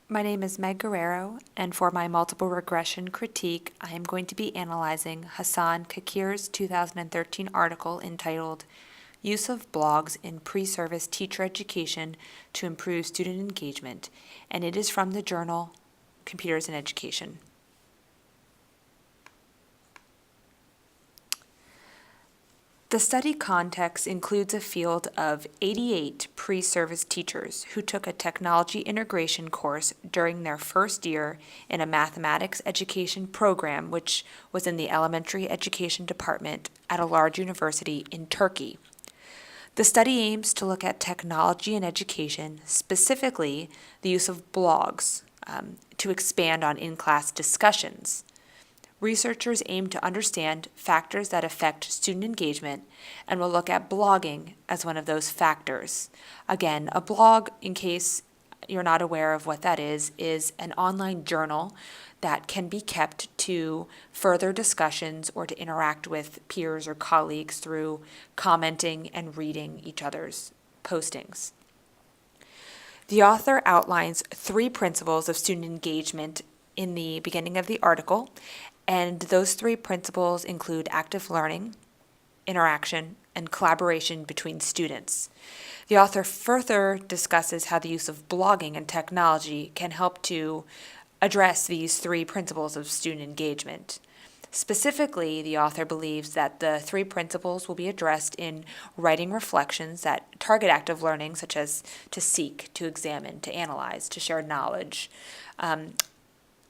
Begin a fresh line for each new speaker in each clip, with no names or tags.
My name is Meg Guerreiro, and for my multiple regression critique, I am going to be analyzing Hassan Kakir's 2013 article entitled Use of Blogs in Pre-Service Teacher Education to Improve Student Engagement, and it is from the journal Computers in Education. The study context includes a field of 88 pre-service teachers who took a technology integration course during their first year in a mathematics education program, which was in the elementary education department at a large university in Turkey. The study aims to look at technology in education, specifically the use of blogs, to expand on in-class discussions. Researchers aim to understand factors that affect student engagement and will look at blogging as one of those factors. Again, a blog, in case you're not aware of what that is an online journal that can be kept to further discussions or to interact with peers or colleagues through commenting and reading each other's postings. The author outlines 3 principles of student engagement in the beginning of the article, and those 3 principles include active learning, interaction, and collaboration between students. The author further discusses how the use of blogging and technology can help to address these 3 principles of student engagement. Specifically, the author believes that the 3 principles will be addressed in writing reflections that target active learning, such as to seek, to examine, to analyze, to share knowledge.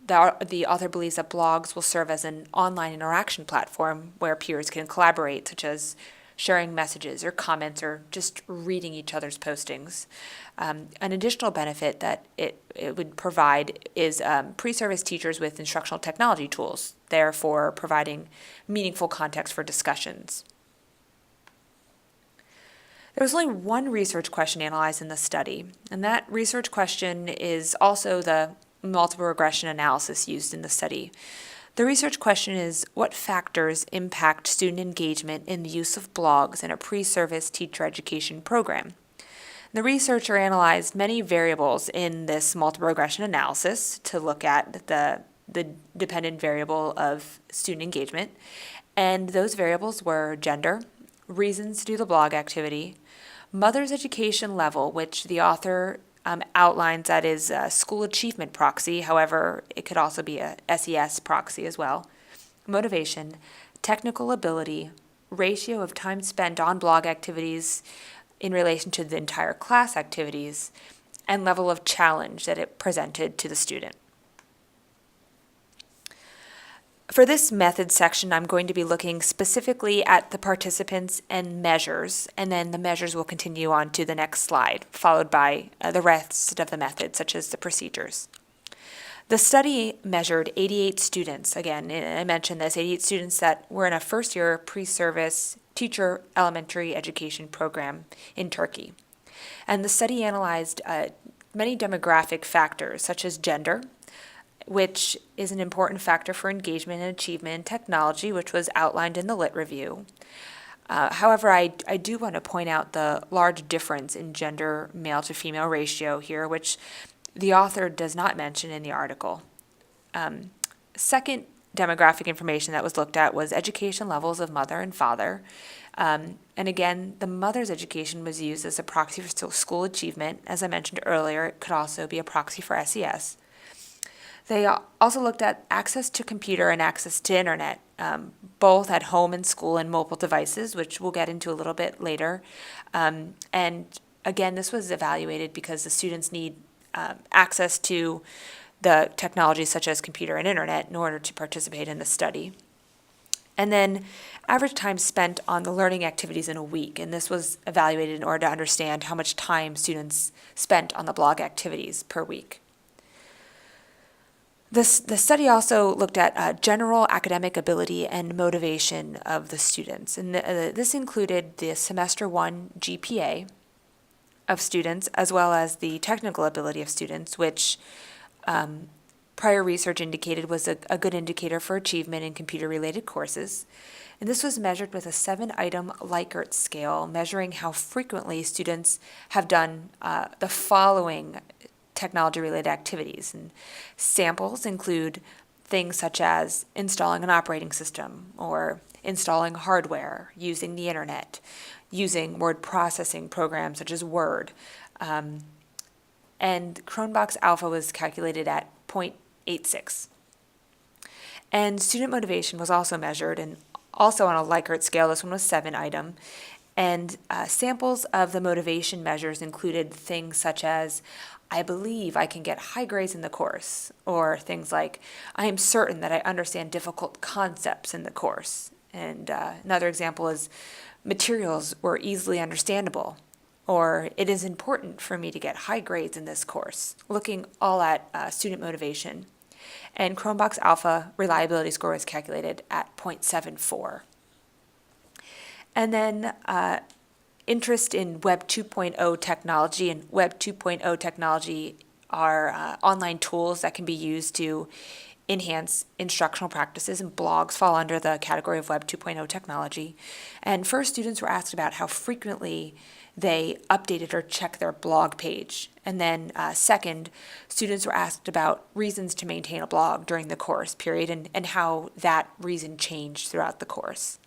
The author believes that blogs will serve as an online interaction platform where peers can collaborate, such as sharing messages or comments or just reading each other's postings. An additional benefit that it would provide is pre-service teachers with instructional technology tools, therefore providing meaningful context for discussions. There was only one research question analyzed in the study, and that research question is also the multiple regression analysis used in the study. The research question is, what factors impact student engagement in the use of blogs in a pre-service teacher education program? The researcher analyzed many variables in this multiple regression analysis to look at the dependent variable of student engagement, and those variables were gender, reasons to do the blog activity, mother's education level, which the author outlines that is a school achievement proxy. However, it could also be a SES proxy as well. Motivation, technical ability, ratio of time spent on blog activities in relation to the entire class activities, and level of challenge that it presented to the student. For this method section, I'm going to be looking specifically at the participants and measures, and then the measures will continue on to the next slide, followed by the rest of the method, such as the procedures. The study measured 88 students. Again, I mentioned this, 88 students that were in a first-year pre-service teacher elementary education program in Turkey. And the study analyzed many demographic factors, such as gender, which is an important factor for engagement and achievement in technology, which was outlined in the Lit Review. However, I do want to point out the large difference in gender male to female ratio here, which the author does not mention in the article. Second demographic information that was looked at was education levels of mother and father. And again, the mother's education was used as a proxy for school achievement. As I mentioned earlier, it could also be a proxy for SES. They also looked at access to computer and access to internet, both at home and school and mobile devices, which we'll get into a little bit later. And again, this was evaluated because the students need access to the technologies such as computer and internet in order to participate in the study. And then average time spent on the learning activities in a week, and this was evaluated in order to understand how much time students spent on the blog activities per week. The study also looked at general academic ability and motivation of the students, and this included the semester 1 GPA of students as well as the technical ability of students, which prior research indicated was a good indicator for achievement in computer-related courses. And this was measured with a 7-item Likert scale, measuring how frequently students have done the following technology-related activities. And samples include things such as installing an operating system or installing hardware, using the internet, using word processing programs such as Word. And Cronbach's alpha was calculated at 0.86. And student motivation was also measured, and also on a Likert scale. This one was 7-item. And samples of the motivation measures included things such as, I believe I can get high grades in the course, or things like, I am certain that I understand difficult concepts in the course. And another example is, materials were easily understandable, or it is important for me to get high grades in this course, looking all at student motivation. And Cronbach's alpha reliability score was calculated at 0.74. And then interest in Web 2.0 technology, and Web 2.0 technology are online tools that can be used to enhance instructional practices, and blogs fall under the category of Web 2.0 technology. And first, students were asked about how frequently they updated or checked their blog page. And then second, students were asked about reasons to maintain a blog during the course period, and how that reason changed throughout the course.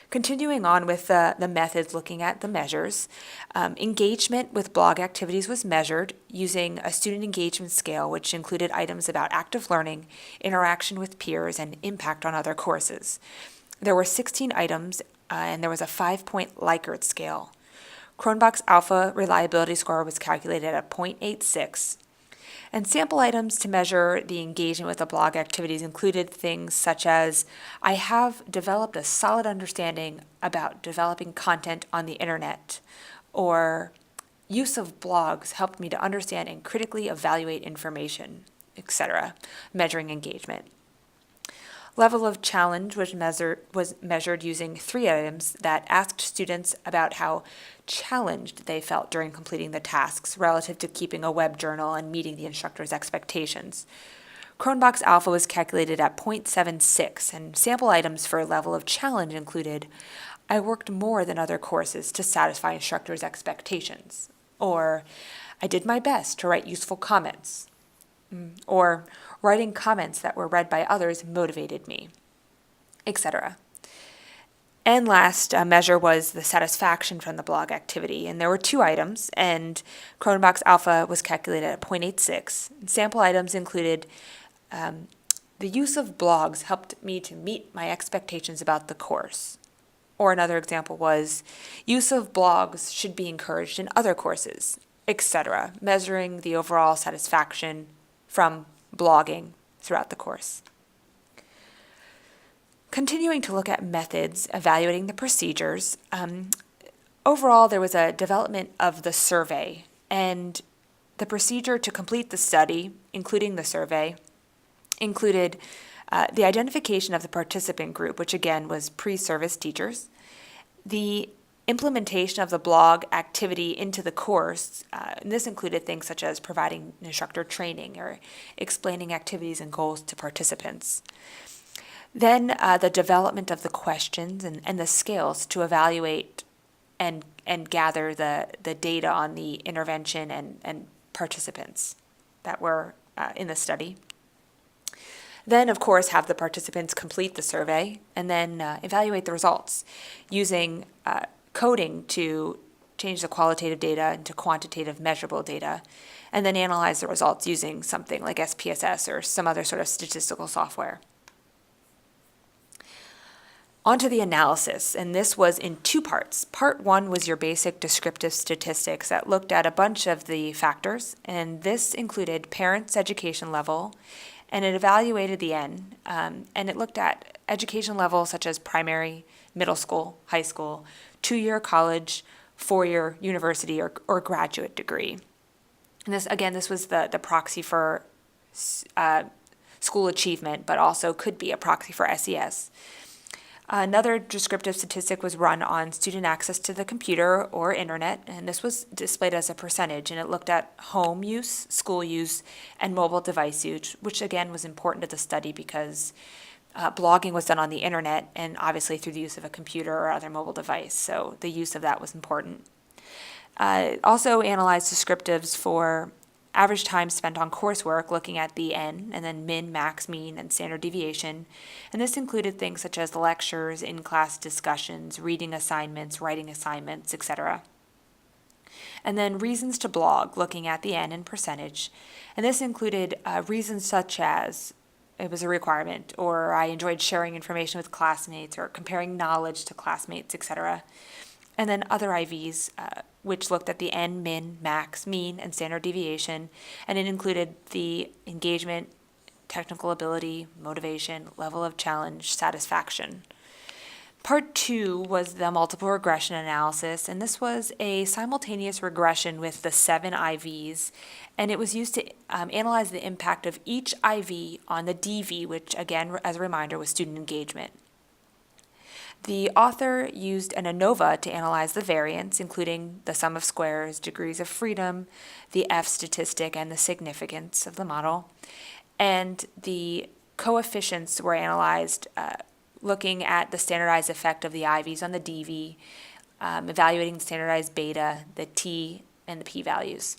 Continuing on with the methods looking at the measures, engagement with blog activities was measured using a student engagement scale, which included items about active learning, interaction with peers, and impact on other courses. There were 16 items, and there was a 5-point Likert scale. Cronbach's alpha reliability score was calculated at 0.86. And sample items to measure the engagement with the blog activities included things such as, I have developed a solid understanding about developing content on the internet, or use of blogs helped me to understand and critically evaluate information, etc., measuring engagement. Level of challenge was measured using 3 items that asked students about how challenged they felt during completing the tasks relative to keeping a web journal and meeting the instructor's expectations. Cronbach's alpha was calculated at 0.76, and sample items for level of challenge included, I worked more than other courses to satisfy instructors' expectations, or I did my best to write useful comments, or writing comments that were read by others motivated me, etc. And last measure was the satisfaction from the blog activity, and there were 2 items, and Cronbach's alpha was calculated at 0.86. Sample items included, the use of blogs helped me to meet my expectations about the course. Or another example was, use of blogs should be encouraged in other courses, etc., measuring the overall satisfaction from blogging throughout the course. Continuing to look at methods, evaluating the procedures, overall there was a development of the survey, and the procedure to complete the study, including the survey, included the identification of the participant group, which again was pre-service teachers, the implementation of the blog activity into the course, and this included things such as providing instructor training or explaining activities and goals to participants. Then the development of the questions and the scales to evaluate and gather the data on the intervention and participants that were in the study. Then, of course, have the participants complete the survey and then evaluate the results using coding to change the qualitative data into quantitative measurable data, and then analyze the results using something like SPSS or some other sort of statistical software. Onto the analysis, and this was in 2 parts. Part 1 was your basic descriptive statistics that looked at a bunch of the factors, and this included parents' education level, and it evaluated the N, and it looked at education levels such as primary, middle school, high school, 2-year college, 4-year university or graduate degree. And this was the proxy for school achievement, but also could be a proxy for SES. Another descriptive statistic was run on student access to the computer or internet, and this was displayed as a percentage, and it looked at home use, school use, and mobile device use, which again was important to the study because blogging was done on the internet and obviously through the use of a computer or other mobile device, so the use of that was important. Also analyzed descriptives for average time spent on coursework, looking at the N, and then min, max, mean, and standard deviation. And this included things such as lectures, in-class discussions, reading assignments, writing assignments, etc. And then reasons to blog, looking at the N and percentage. And this included reasons such as it was a requirement, or I enjoyed sharing information with classmates, or comparing knowledge to classmates, etc. And then other IVs, which looked at the N, min, max, mean, and standard deviation, and it included the engagement, technical ability, motivation, level of challenge, satisfaction. Part 2 was the multiple regression analysis, and this was a simultaneous regression with the 7 IVs, and it was used to analyze the impact of each IV on the DV, which again, as a reminder, was student engagement. The author used an ANOVA to analyze the variance, including the sum of squares, degrees of freedom, the F statistic, and the significance of the model. And the coefficients were analyzed looking at the standardized effect of the IVs on the DV, evaluating the standardized beta, the T, and the p-values.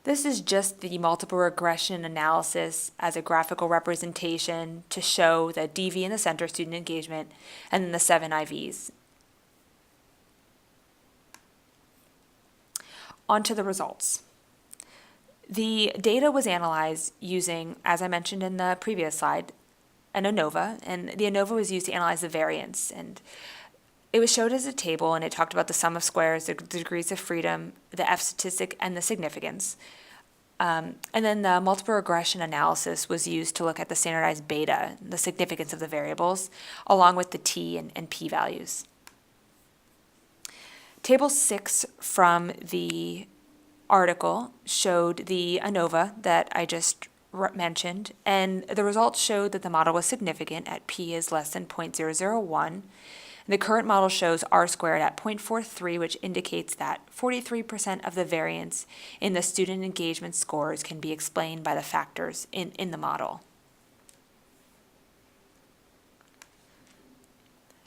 This is just the multiple regression analysis as a graphical representation to show the DV in the center, student engagement, and then the 7 IVs. On to the results. The data was analyzed using, as I mentioned in the previous slide, an ANOVA, and the ANOVA was used to analyze the variance, and it was showed as a table, and it talked about the sum of squares, the degrees of freedom, the F statistic, and the significance. And then the multiple regression analysis was used to look at the standardized beta, the significance of the variables, along with the T and P values. Table 6 from the article showed the ANOVA that I just mentioned, and the results showed that the model was significant at P is less than 0.001. The current model shows R squared at 0.43, which indicates that 43% of the variance in the student engagement scores can be explained by the factors in the model.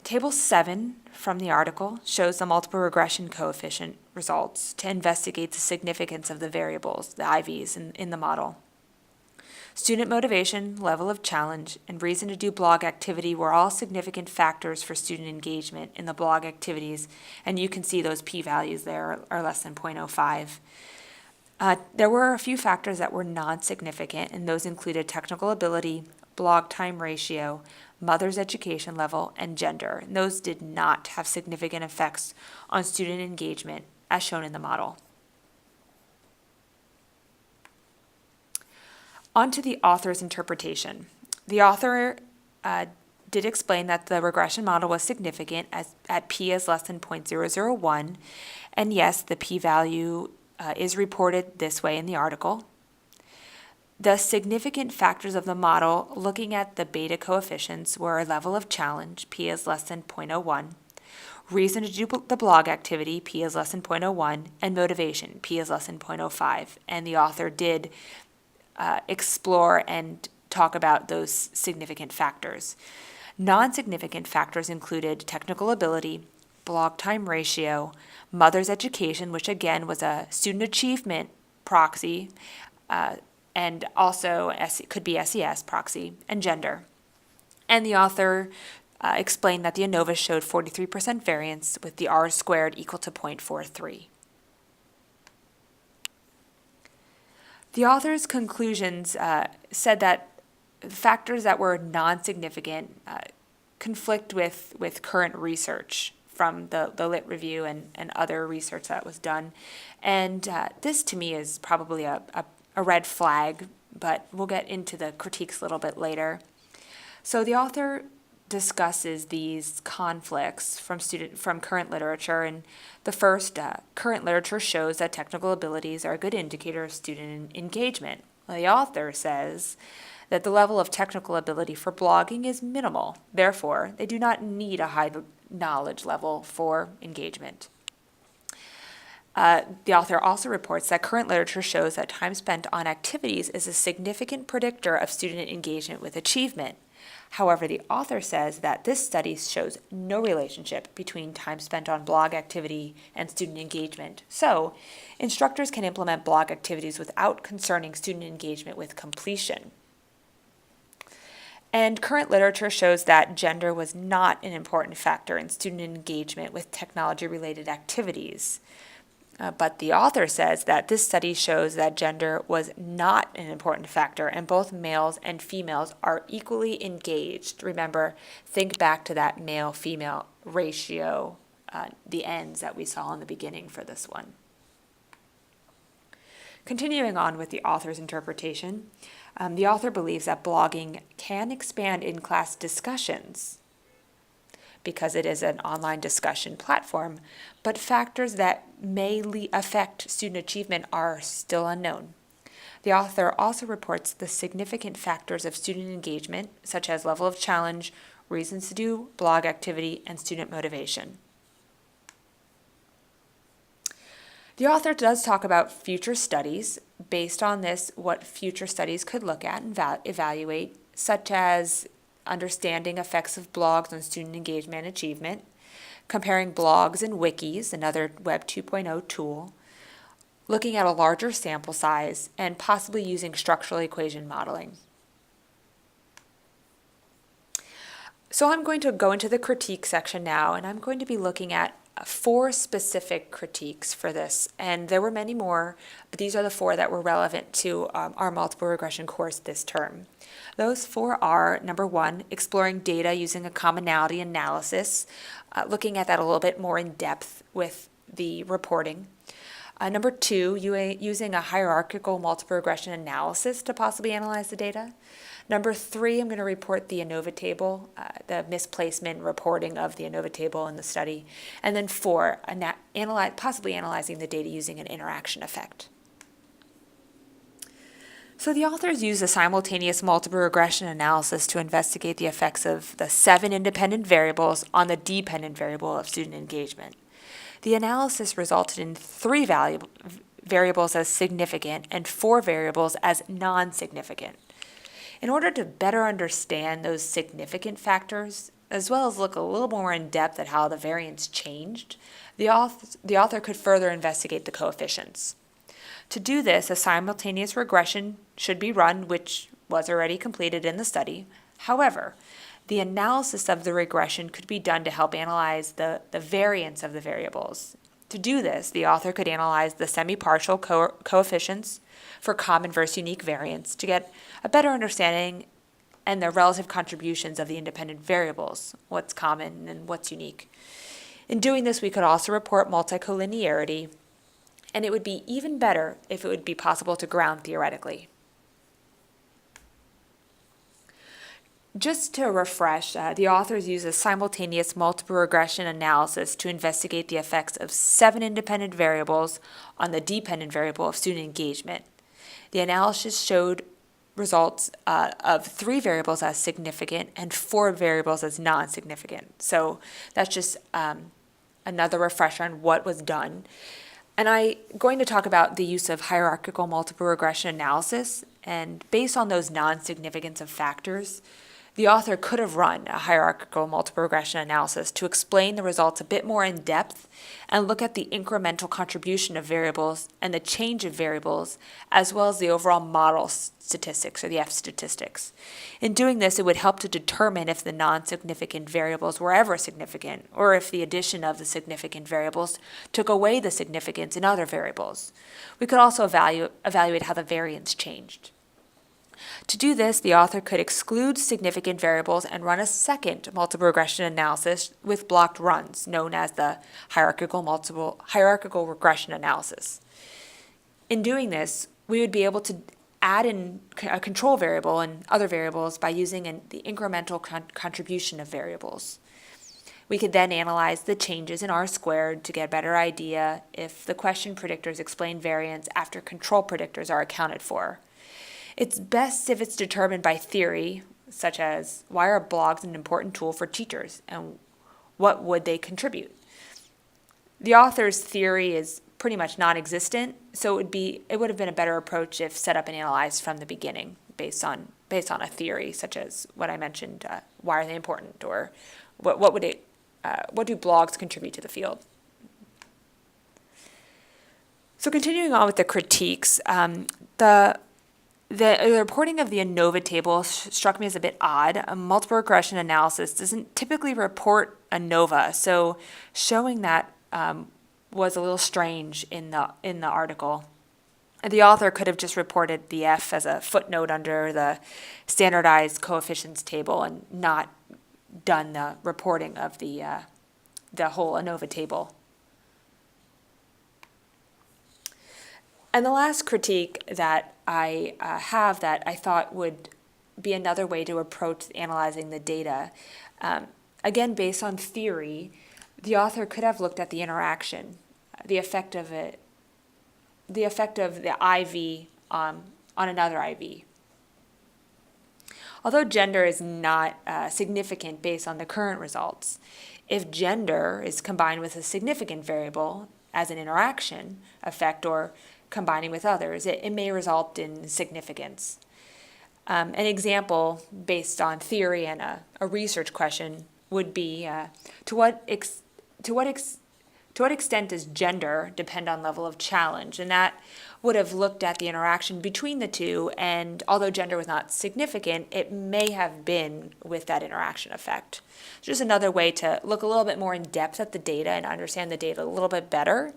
Table 7 from the article shows the multiple regression coefficient results to investigate the significance of the variables, the IVs, in the model. Student motivation, level of challenge, and reason to do blog activity were all significant factors for student engagement in the blog activities, and you can see those p-values there are less than 0.05. There were a few factors that were non-significant, and those included technical ability, blog time ratio, mother's education level, and gender. And those did not have significant effects on student engagement, as shown in the model. On to the author's interpretation. The author did explain that the regression model was significant at p is less than 0.001, and yes, the p-value is reported this way in the article. The significant factors of the model looking at the beta coefficients were level of challenge, p is less than 0.01, reason to do the blog activity, p is less than 0.01, and motivation, p is less than 0.05, and the author did explore and talk about those significant factors. Non-significant factors included technical ability, blog time ratio, mother's education, which again was a student achievement proxy, and also could be SES proxy, and gender. And the author explained that the ANOVA showed 43% variance with the R squared equal to 0.43. The author's conclusions said that factors that were non-significant conflict with current research from the Lit Review and other research that was done. And this to me is probably a red flag, but we'll get into the critiques a little bit later. So the author discusses these conflicts from current literature, and the first current literature shows that technical abilities are a good indicator of student engagement. Well, the author says that the level of technical ability for blogging is minimal, therefore they do not need a high knowledge level for engagement. The author also reports that current literature shows that time spent on activities is a significant predictor of student engagement with achievement. However, the author says that this study shows no relationship between time spent on blog activity and student engagement. So, instructors can implement blog activities without concerning student engagement with completion. And current literature shows that gender was not an important factor in student engagement with technology-related activities. But the author says that this study shows that gender was not an important factor, and both males and females are equally engaged. Remember, think back to that male-female ratio, the ends that we saw in the beginning for this one. Continuing on with the author's interpretation, the author believes that blogging can expand in-class discussions because it is an online discussion platform, but factors that may affect student achievement are still unknown. The author also reports the significant factors of student engagement, such as level of challenge, reasons to do blog activity, and student motivation. The author does talk about future studies. Based on this, what future studies could look at and evaluate, such as understanding effects of blogs on student engagement and achievement, comparing blogs and wikis, another Web 2.0 tool, looking at a larger sample size, and possibly using structural equation modeling. So I'm going to go into the critique section now, and I'm going to be looking at 4 specific critiques for this, and there were many more, but these are the 4 that were relevant to our multiple regression course this term. Those 4 are, number 1, exploring data using a commonality analysis, looking at that a little bit more in depth with the reporting. Number 2, using a hierarchical multiple regression analysis to possibly analyze the data. Number 3, I'm going to report the ANOVA table, the misplacement reporting of the ANOVA table in the study. And then 4, possibly analyzing the data using an interaction effect. So the authors use a simultaneous multiple regression analysis to investigate the effects of the 7 independent variables on the dependent variable of student engagement. The analysis resulted in 3 variables as significant and 4 variables as non-significant. In order to better understand those significant factors, as well as look a little more in depth at how the variance changed, the author could further investigate the coefficients. To do this, a simultaneous regression should be run, which was already completed in the study. However, the analysis of the regression could be done to help analyze the variance of the variables. To do this, the author could analyze the semi-partial coefficients for common versus unique variance to get a better understanding and the relative contributions of the independent variables, what's common and what's unique. In doing this, we could also report multicollinearity, and it would be even better if it would be possible to ground theoretically. Just to refresh, the authors use a simultaneous multiple regression analysis to investigate the effects of 7 independent variables on the dependent variable of student engagement. The analysis showed results of 3 variables as significant and 4 variables as non-significant. So that's just another refresher on what was done. And I'm going to talk about the use of hierarchical multiple regression analysis, and based on those non-significance of factors, the author could have run a hierarchical multiple regression analysis to explain the results a bit more in depth and look at the incremental contribution of variables and the change of variables, as well as the overall model statistics, or the F statistics. In doing this, it would help to determine if the non-significant variables were ever significant, or if the addition of the significant variables took away the significance in other variables. We could also evaluate how the variance changed. To do this, the author could exclude significant variables and run a second multiple regression analysis with blocked runs, known as the hierarchical regression analysis. In doing this, we would be able to add in a control variable and other variables by using the incremental contribution of variables. We could then analyze the changes in R-squared to get a better idea if the question predictors explain variance after control predictors are accounted for. It's best if it's determined by theory, such as why are blogs an important tool for teachers and what would they contribute? The author's theory is pretty much non-existent, so it would have been a better approach if set up and analyzed from the beginning based on based on a theory, such as what I mentioned, why are they important, or what do blogs contribute to the field? So continuing on with the critiques, the reporting of the ANOVA table struck me as a bit odd. A multiple regression analysis doesn't typically report ANOVA, so showing that was a little strange in the article. The author could have just reported the F as a footnote under the standardized coefficients table and not done the reporting of the whole ANOVA table. And the last critique that I have that I thought would be another way to approach analyzing the data, again, based on theory, the author could have looked at the interaction, the effect of the IV on another IV. Although gender is not significant based on the current results, if gender is combined with a significant variable as an interaction effect or combining with others, it may result in significance. An example based on theory and a research question would be, to what extent does gender depend on level of challenge? And that would have looked at the interaction between the two, and although gender was not significant, it may have been with that interaction effect. Just another way to look a little bit more in depth at the data and understand the data a little bit better,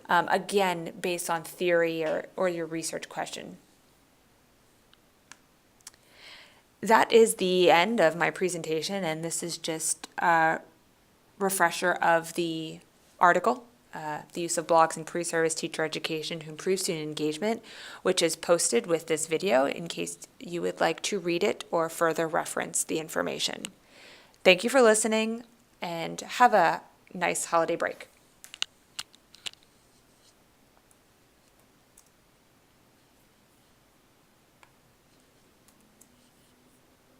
again, based on theory or your research question. That is the end of my presentation, and this is just a refresher of the article, the use of blogs in pre-service teacher education to improve student engagement, which is posted with this video in case you would like to read it or further reference the information. Thank you for listening, and have a nice holiday break.